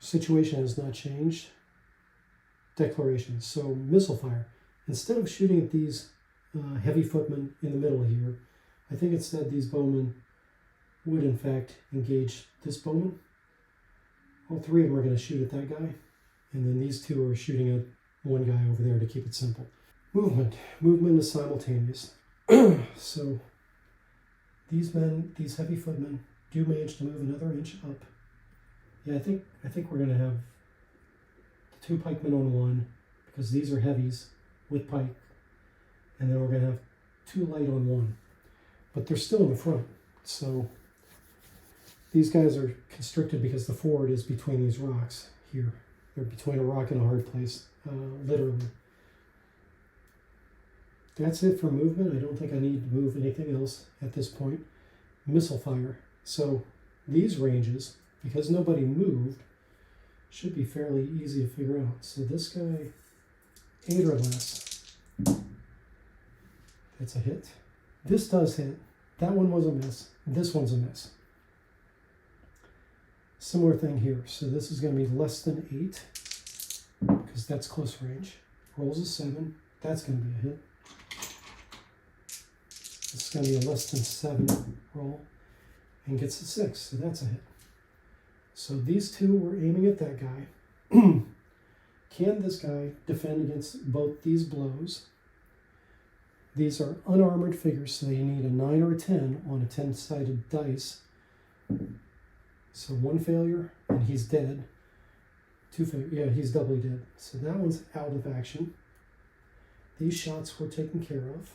situation has not changed. Declarations. So missile fire. Instead of shooting at these heavy footmen in the middle here, I think instead these bowmen would in fact engage this bowman. All three of them are going to shoot at that guy, and then these two are shooting at one guy over there to keep it simple. Movement. Movement is simultaneous. So these men, these heavy footmen, do manage to move another inch up. Yeah, I think we're going to have the two pikemen on one, because these are heavies with pike, and then we're going to have two light on one. But they're still in the front, so these guys are constricted because the ford is between these rocks here. They're between a rock and a hard place, literally. That's it for movement. I don't think I need to move anything else at this point. Missile fire. So these ranges, because nobody moved, should be fairly easy to figure out. So this guy, 8 or less. It's a hit. This does hit. That one was a miss. This one's a miss. Similar thing here. So this is going to be less than 8, because that's close range. Rolls a 7. That's going to be a hit. This is going to be a less than 7 roll, and gets a 6. So that's a hit. So these two were aiming at that guy. Can this guy defend against both these blows? These are unarmored figures, so you need a 9 or a 10 on a 10-sided dice. So 1 failure, and he's dead. 2 failure, yeah, he's doubly dead. So that one's out of action. These shots were taken care of.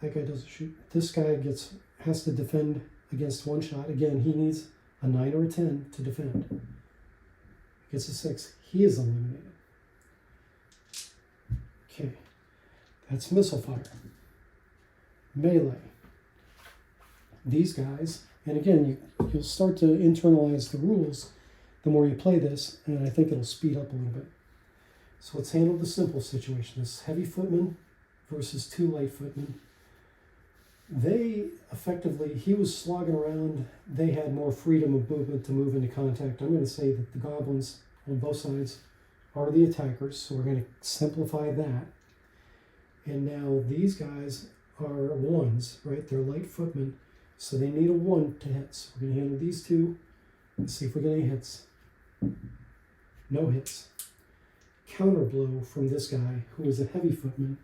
That guy doesn't shoot. This guy has to defend against 1 shot. Again, he needs a 9 or a 10 to defend. Gets a 6. He is eliminated. Okay. That's missile fire. Melee. These guys, and again, you'll start to internalize the rules the more you play this, and I think it'll speed up a little bit. So let's handle the simple situation. This heavy footman versus 2 light footmen. They effectively, he was slogging around. They had more freedom of movement to move into contact. I'm going to say that the goblins on both sides are the attackers, so we're going to simplify that. And now these guys are 1s, right? They're light footmen, so they need a 1 to hit. So we're going to handle these two and see if we get any hits. No hits. Counter blow from this guy, who is a heavy footman.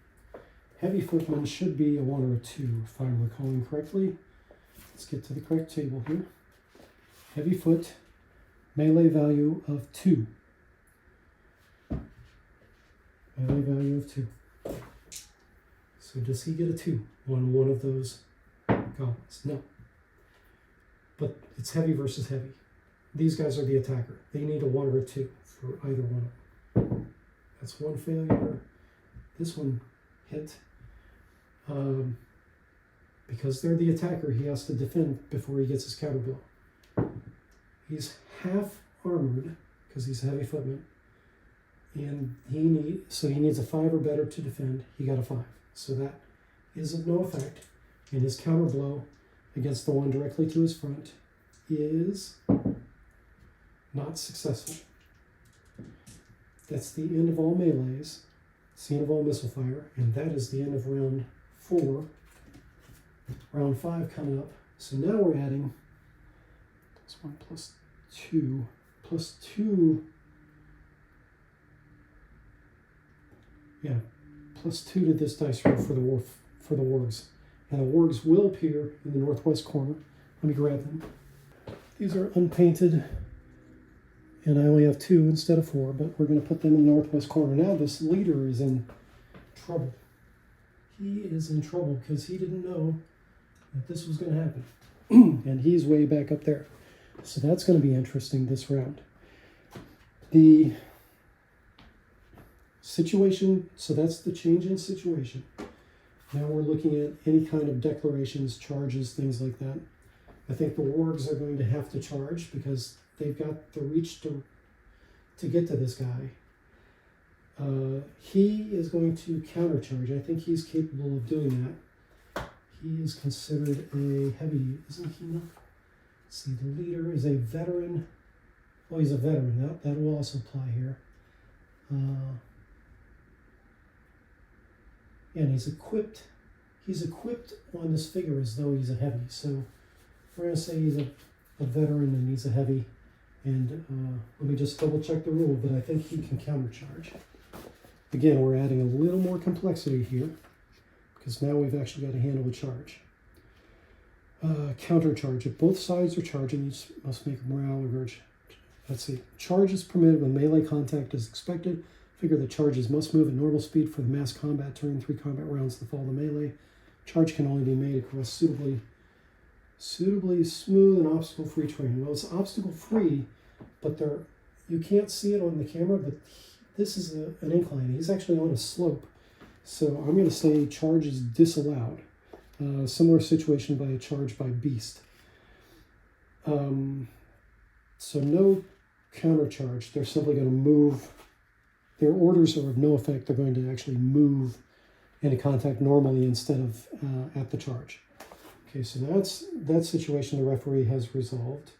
Heavy footman should be a 1 or a 2, if I'm recalling correctly. Let's get to the correct table here. Heavy foot, melee value of 2. Melee value of 2. So does he get a 2 on one of those goblins? No. But it's heavy versus heavy. These guys are the attacker. They need a 1 or a 2 for either one of them. That's 1 failure. This one hit. Because they're the attacker, he has to defend before he gets his counter blow. He's half armored because he's a heavy footman, and he needs a 5 or better to defend. He got a 5, so that is of no effect. And his counter blow against the one directly to his front is not successful. That's the end of all melees, scene of all missile fire, and that is the end of round 4. Round 5 coming up. So now we're adding +1 +2 +2. Yeah, +2 to this dice roll for the wargs. And the wargs will appear in the northwest corner. Let me grab them. These are unpainted, and I only have 2 instead of 4, but we're going to put them in the northwest corner. Now this leader is in trouble. He is in trouble because he didn't know that this was going to happen. And he's way back up there. So that's going to be interesting this round. The situation, so that's the change in situation. Now we're looking at any kind of declarations, charges, things like that. I think the wargs are going to have to charge because they've got the reach to get to this guy. He is going to countercharge. I think he's capable of doing that. He is considered a heavy, isn't he? Let's see, the leader is a veteran Oh, he's a veteran. That will also apply here. And he's equipped. He's equipped on this figure as though he's a heavy. So we're going to say he's a veteran and he's a heavy. And let me just double check the rule, but I think he can countercharge. Again, we're adding a little more complexity here because now we've actually got to handle a charge. Countercharge. If both sides are charging, each must make a morale urge. Let's see. Charge is permitted when melee contact is expected. Figure that charges must move at normal speed for the mass combat turn. 3 combat rounds to follow the melee. Charge can only be made across suitably smooth and obstacle-free terrain. Well, it's obstacle-free, but you can't see it on the camera, but this is an incline. He's actually on a slope. So I'm going to say charge is disallowed. Similar situation by a charge by beast. So no countercharge. They're simply going to move. Their orders are of no effect. They're going to actually move into contact normally instead of at the charge. Okay, so that's that situation the referee has resolved.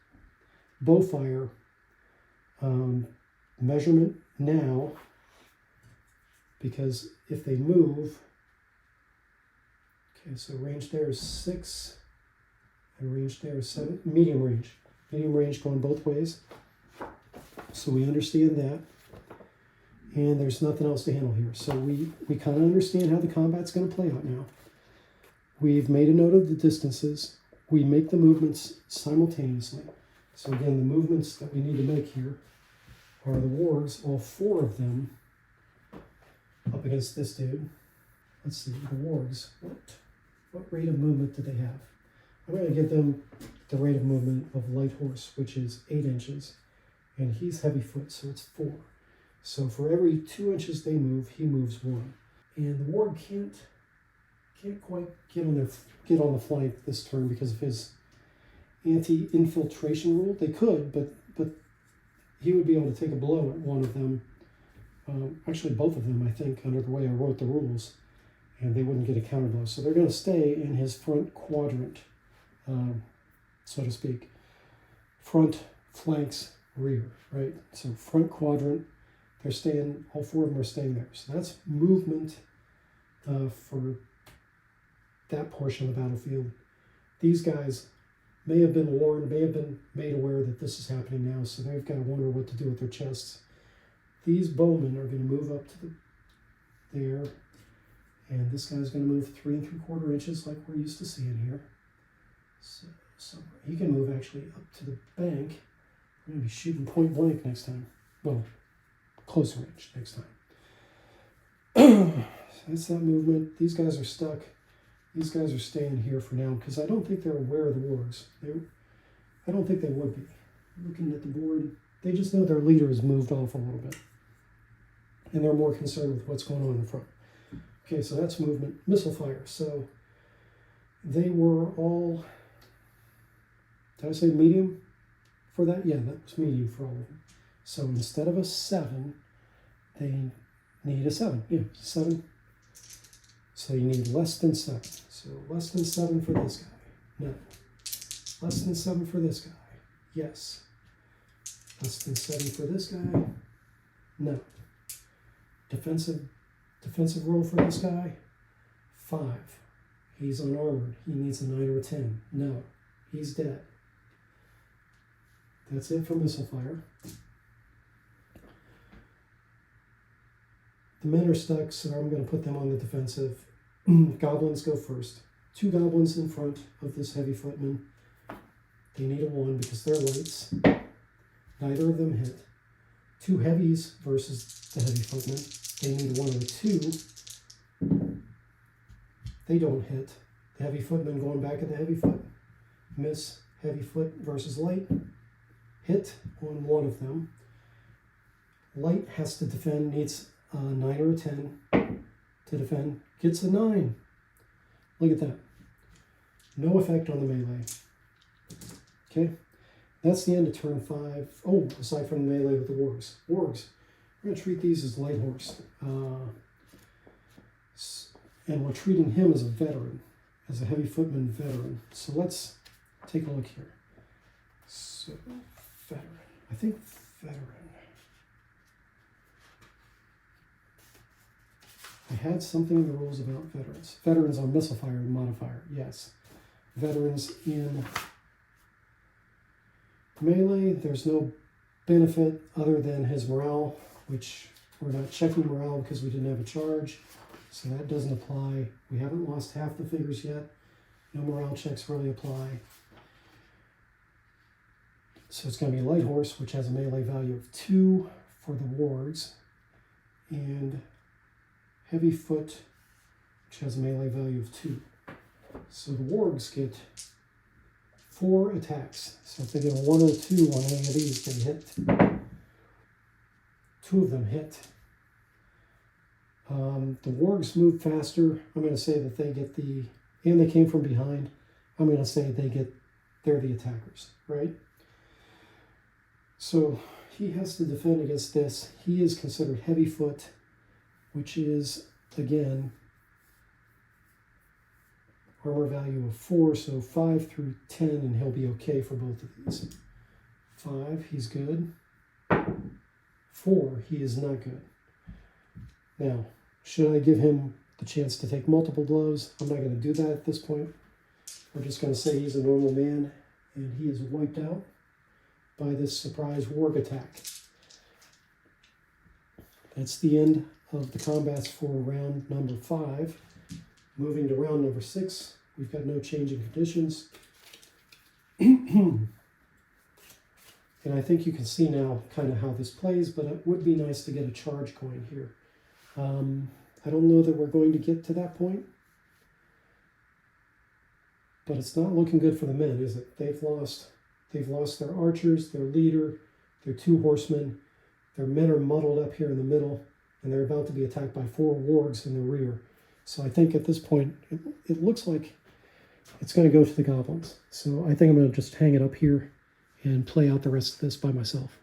Bowfire. Measurement now, because if they move, okay, so range there is 6, and range there is 7, medium range. Medium range going both ways. So we understand that. And there's nothing else to handle here. So we kind of understand how the combat's going to play out now. We've made a note of the distances. We make the movements simultaneously. So again, the movements that we need to make here are the wargs, all 4 of them, up against this dude. Let's see, the wargs, what rate of movement do they have? I'm going to give them the rate of movement of light horse, which is 8 inches, and he's heavy foot, so it's 4. So for every 2 inches they move, he moves 1. And the warg can't quite get on the flank this turn because of his anti-infiltration rule. They could, but he would be able to take a blow at one of them. Actually, both of them, I think, under the way I wrote the rules, and they wouldn't get a counter blow. So they're going to stay in his front quadrant, so to speak. Front, flanks, rear, right? So front quadrant, they're staying, all 4 of them are staying there. So that's movement for that portion of the battlefield. These guys may have been warned, may have been made aware that this is happening now, so they've got to wonder what to do with their chests. These bowmen are going to move up to there, and this guy's going to move 3 3/4 inches like we're used to seeing here. So he can move actually up to the bank. We're going to be shooting point blank next time. Well, close range next time. So that's that movement. These guys are stuck. These guys are staying here for now because I don't think they're aware of the wargs. I don't think they would be. Looking at the board, they just know their leader has moved off a little bit. And they're more concerned with what's going on in the front. Okay, so that's movement. Missile fire. So they were all, did I say medium for that? Yeah, that was medium for all of them. So instead of a 7, they need a 7. Yeah, 7. So you need less than 7. So less than 7 for this guy. No. Less than 7 for this guy. Yes. Less than 7 for this guy. No. Defensive roll for this guy. 5. He's unarmored. He needs a 9 or a 10. No. He's dead. That's it for missile fire. The men are stuck, so I'm going to put them on the defensive. Goblins go first. 2 goblins in front of this heavy footman. They need a 1 because they're lights. Neither of them hit. 2 heavies versus the heavy footman. They need 1 or 2. They don't hit. The heavy footman going back at the heavy foot. Miss. Heavy foot versus light. Hit on 1 of them. Light has to defend, needs a 9 or a 10 to defend. Gets a 9. Look at that. No effect on the melee. Okay, that's the end of turn 5. Oh, aside from the melee with the wargs. Wargs, we're going to treat these as light horse. And we're treating him as a veteran, as a heavy footman veteran. So let's take a look here. So, veteran. I think veteran. I had something in the rules about veterans. Veterans on missile fire modifier, yes. Veterans in melee, there's no benefit other than his morale, which we're not checking morale because we didn't have a charge, so that doesn't apply. We haven't lost half the figures yet. No morale checks really apply. So it's going to be light horse, which has a melee value of 2 for the wargs, and heavy foot, which has a melee value of 2. So the wargs get 4 attacks. So if they get a 1 or 2 on any of these, they hit. 2 of them hit. The wargs move faster. I'm going to say that they get the, and they came from behind. I'm going to say they're the attackers, right? So he has to defend against this. He is considered heavy foot, which is, again, armor value of 4, so 5 through 10, and he'll be okay for both of these. 5, he's good. 4, he is not good. Now, should I give him the chance to take multiple blows? I'm not going to do that at this point. We're just going to say he's a normal man, and he is wiped out by this surprise warg attack. That's the end of the combats for round number 5. Moving to round number 6, we've got no change in conditions. And I think you can see now kind of how this plays, but it would be nice to get a charge going here. I don't know that we're going to get to that point, but it's not looking good for the men, is it? They've lost their archers, their leader, their 2 horsemen. Their men are muddled up here in the middle, and they're about to be attacked by 4 wargs in the rear. So I think at this point, it looks like it's going to go to the goblins. So I think I'm going to just hang it up here and play out the rest of this by myself.